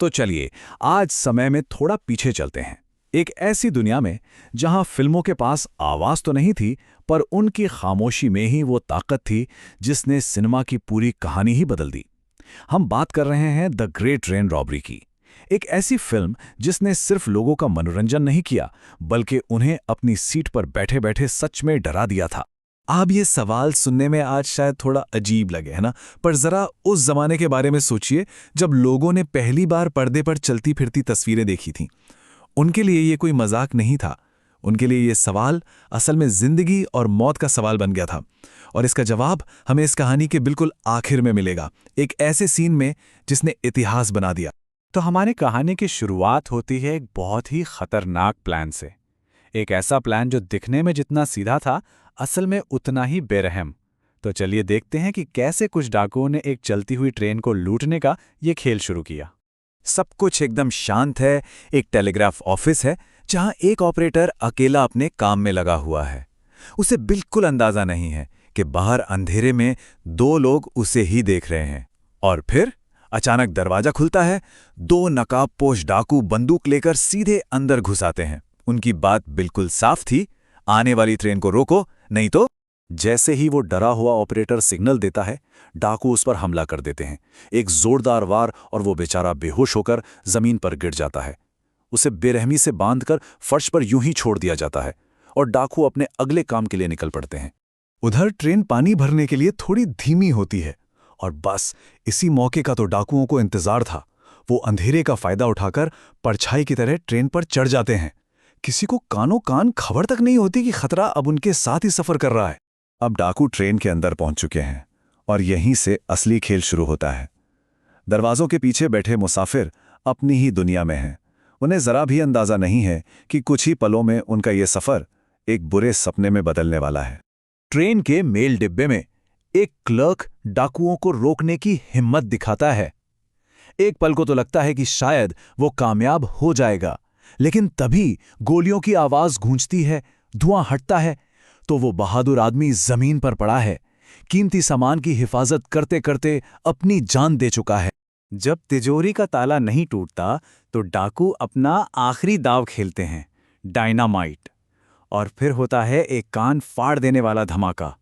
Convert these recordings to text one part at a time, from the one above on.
तो चलिए आज समय में थोड़ा पीछे चलते हैं। एक ऐसी दुनिया में जहां फिल्मों के पास आवाज तो नहीं थी, पर उनकी खामोशी में ही वो ताकत थी जिसने सिनेमा की पूरी कहानी ही बदल दी। हम बात कर रहे हैं द ग्रेट ट्रेन रॉबरी की। एक ऐसी फिल्म जिसने सिर्फ लोगों का मनोरंजन नहीं किया, बल्कि उन्हें अपनी सीट पर बैठे बैठे सच में डरा दिया था। आप ये सवाल सुनने में आज शायद थोड़ा अजीब लगे, है ना? पर जरा उस जमाने के बारे में सोचिए जब लोगों ने पहली बार पर्दे पर चलती फिरती तस्वीरें देखी थीं। उनके लिए ये कोई मजाक नहीं था। उनके लिए ये सवाल असल में जिंदगी और मौत का सवाल बन गया था। और इसका जवाब हमें इस कहानी के बिल्कुल आखिर में मिलेगा, एक ऐसे सीन में जिसने इतिहास बना दिया। तो हमारी कहानी की शुरुआत होती है एक बहुत ही खतरनाक प्लान से। एक ऐसा प्लान जो दिखने में जितना सीधा था, असल में उतना ही बेरहम। तो चलिए देखते हैं कि कैसे कुछ डाकुओं ने एक चलती हुई ट्रेन को लूटने का ये खेल शुरू किया। सब कुछ एकदम शांत है। एक टेलीग्राफ ऑफिस है जहां एक ऑपरेटर अकेला अपने काम में लगा हुआ है। उसे बिल्कुल अंदाजा नहीं है कि बाहर अंधेरे में दो लोग उसे ही देख रहे हैं। और फिर अचानक दरवाजा खुलता है। दो नकाबपोश डाकू बंदूक लेकर सीधे अंदर घुस आते हैं। उनकी बात बिल्कुल साफ थी, आने वाली ट्रेन को रोको, नहीं तो। जैसे ही वो डरा हुआ ऑपरेटर सिग्नल देता है, डाकू उस पर हमला कर देते हैं। एक जोरदार वार और वो बेचारा बेहोश होकर जमीन पर गिर जाता है। उसे बेरहमी से बांधकर फर्श पर यूं ही छोड़ दिया जाता है और डाकू अपने अगले काम के लिए निकल पड़ते हैं। उधर ट्रेन पानी भरने के लिए थोड़ी धीमी होती है और बस इसी मौके का तो डाकुओं को इंतजार था। वो अंधेरे का फायदा उठाकर परछाई की तरह ट्रेन पर चढ़ जाते हैं। किसी को कानों कान खबर तक नहीं होती कि खतरा अब उनके साथ ही सफर कर रहा है। अब डाकू ट्रेन के अंदर पहुंच चुके हैं और यहीं से असली खेल शुरू होता है। दरवाजों के पीछे बैठे मुसाफिर अपनी ही दुनिया में हैं। उन्हें जरा भी अंदाजा नहीं है कि कुछ ही पलों में उनका ये सफर एक बुरे सपने में बदलने वाला है। ट्रेन के मेल डिब्बे में एक क्लर्क डाकुओं को रोकने की हिम्मत दिखाता है। एक पल को तो लगता है कि शायद वो कामयाब हो जाएगा, लेकिन तभी गोलियों की आवाज गूंजती है, धुआं हटता है, तो वो बहादुर आदमी जमीन पर पड़ा है। कीमती सामान की हिफाजत करते करते अपनी जान दे चुका है। जब तिजोरी का ताला नहीं टूटता तो डाकू अपना आखिरी दाव खेलते हैं, डायनामाइट। और फिर होता है एक कान फाड़ देने वाला धमाका।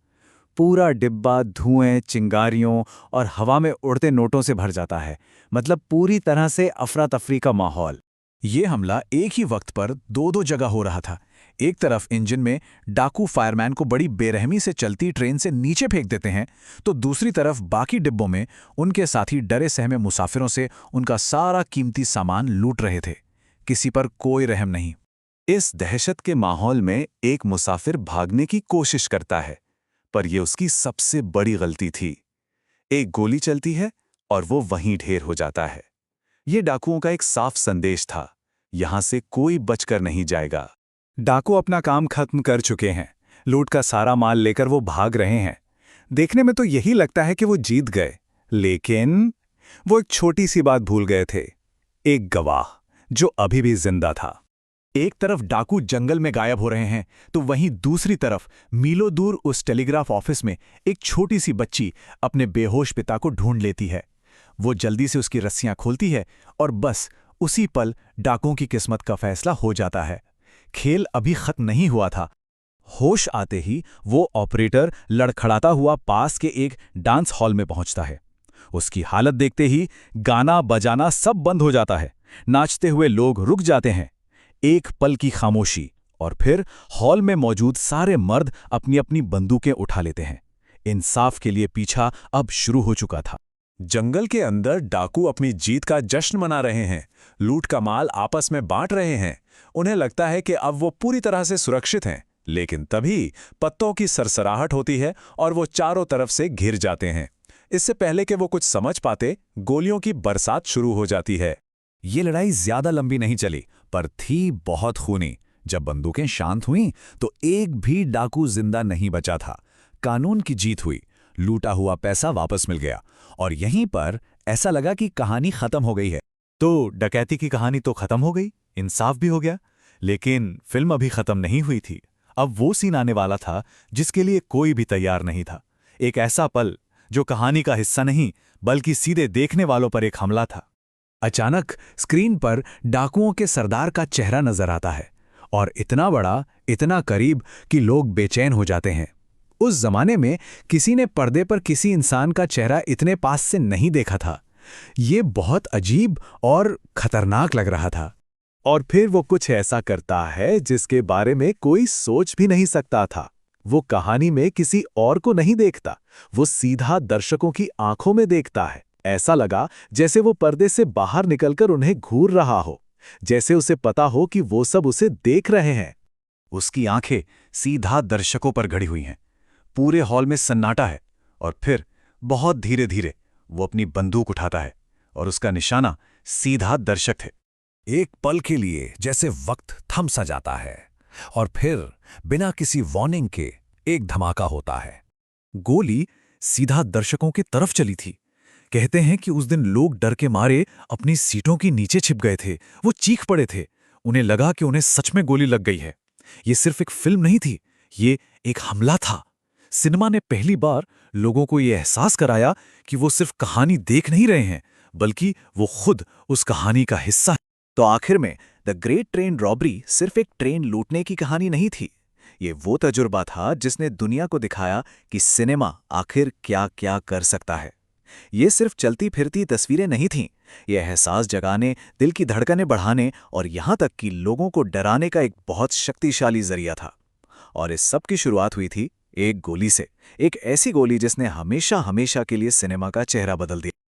पूरा डिब्बा धुएं, चिंगारियों और हवा में उड़ते नोटों से भर जाता है। मतलब पूरी तरह से अफरा तफरी का माहौल। ये हमला एक ही वक्त पर दो जगह हो रहा था। एक तरफ इंजन में डाकू फायरमैन को बड़ी बेरहमी से चलती ट्रेन से नीचे फेंक देते हैं, तो दूसरी तरफ बाकी डिब्बों में उनके साथी डरे सहमे मुसाफिरों से उनका सारा कीमती सामान लूट रहे थे। किसी पर कोई रहम नहीं। इस दहशत के माहौल में एक मुसाफिर भागने की कोशिश करता है, पर यह उसकी सबसे बड़ी गलती थी। एक गोली चलती है और वो वहीं ढेर हो जाता है। ये डाकुओं का एक साफ संदेश था, यहां से कोई बचकर नहीं जाएगा। डाकू अपना काम खत्म कर चुके हैं। लूट का सारा माल लेकर वो भाग रहे हैं। देखने में तो यही लगता है कि वो जीत गए, लेकिन वो एक छोटी सी बात भूल गए थे। एक गवाह जो अभी भी जिंदा था। एक तरफ डाकू जंगल में गायब हो रहे हैं, तो वहीं दूसरी तरफ मीलों दूर उस टेलीग्राफ ऑफिस में एक छोटी सी बच्ची अपने बेहोश पिता को ढूंढ लेती है। वो जल्दी से उसकी रस्सियां खोलती है और बस उसी पल डाकुओं की किस्मत का फैसला हो जाता है। खेल अभी खत्म नहीं हुआ था। होश आते ही वो ऑपरेटर लड़खड़ाता हुआ पास के एक डांस हॉल में पहुंचता है। उसकी हालत देखते ही गाना बजाना सब बंद हो जाता है। नाचते हुए लोग रुक जाते हैं। एक पल की खामोशी और फिर हॉल में मौजूद सारे मर्द अपनी अपनी बंदूकें उठा लेते हैं। इंसाफ के लिए पीछा अब शुरू हो चुका था। जंगल के अंदर डाकू अपनी जीत का जश्न मना रहे हैं। लूट का माल आपस में बांट रहे हैं। उन्हें लगता है कि अब वो पूरी तरह से सुरक्षित हैं, लेकिन तभी पत्तों की सरसराहट होती है और वो चारों तरफ से घिर जाते हैं। इससे पहले कि वो कुछ समझ पाते, गोलियों की बरसात शुरू हो जाती है। ये लड़ाई ज्यादा लंबी नहीं चली, पर थी बहुत खूनी। जब बंदूकें शांत हुईं, तो एक भी डाकू जिंदा नहीं बचा था। कानून की जीत हुई, लूटा हुआ पैसा वापस मिल गया और यहीं पर ऐसा लगा कि कहानी खत्म हो गई है। तो डकैती की कहानी तो खत्म हो गई, इंसाफ भी हो गया, लेकिन फिल्म अभी खत्म नहीं हुई थी। अब वो सीन आने वाला था जिसके लिए कोई भी तैयार नहीं था। एक ऐसा पल जो कहानी का हिस्सा नहीं, बल्कि सीधे देखने वालों पर एक हमला था। अचानक स्क्रीन पर डाकुओं के सरदार का चेहरा नजर आता है, और इतना बड़ा, इतना करीब कि लोग बेचैन हो जाते हैं। उस जमाने में किसी ने पर्दे पर किसी इंसान का चेहरा इतने पास से नहीं देखा था। ये बहुत अजीब और खतरनाक लग रहा था। और फिर वो कुछ ऐसा करता है जिसके बारे में कोई सोच भी नहीं सकता था। वो कहानी में किसी और को नहीं देखता, वो सीधा दर्शकों की आंखों में देखता है। ऐसा लगा जैसे वो पर्दे से बाहर निकलकर उन्हें घूर रहा हो, जैसे उसे पता हो कि वो सब उसे देख रहे हैं। उसकी आंखें सीधा दर्शकों पर गड़ी हुई हैं। पूरे हॉल में सन्नाटा है, और फिर बहुत धीरे धीरे वो अपनी बंदूक उठाता है, और उसका निशाना सीधा दर्शक थे। एक पल के लिए जैसे वक्त थम सा जाता है, और फिर बिना किसी वार्निंग के एक धमाका होता है। गोली सीधा दर्शकों की तरफ चली थी। कहते हैं कि उस दिन लोग डर के मारे अपनी सीटों के नीचे छिप गए थे। वो चीख पड़े थे। उन्हें लगा कि उन्हें सच में गोली लग गई है। ये सिर्फ एक फिल्म नहीं थी, ये एक हमला था। सिनेमा ने पहली बार लोगों को ये एहसास कराया कि वो सिर्फ कहानी देख नहीं रहे हैं, बल्कि वो खुद उस कहानी का हिस्सा है। तो आखिर में द ग्रेट ट्रेन रॉबरी सिर्फ एक ट्रेन लूटने की कहानी नहीं थी। ये वो तजुर्बा था जिसने दुनिया को दिखाया कि सिनेमा आखिर क्या क्या कर सकता है। ये सिर्फ चलती फिरती तस्वीरें नहीं थीं, ये एहसास जगाने, दिल की धड़कनें बढ़ाने और यहाँ तक कि लोगों को डराने का एक बहुत शक्तिशाली जरिया था। और इस सब की शुरुआत हुई थी एक गोली से, एक ऐसी गोली जिसने हमेशा हमेशा के लिए सिनेमा का चेहरा बदल दिया।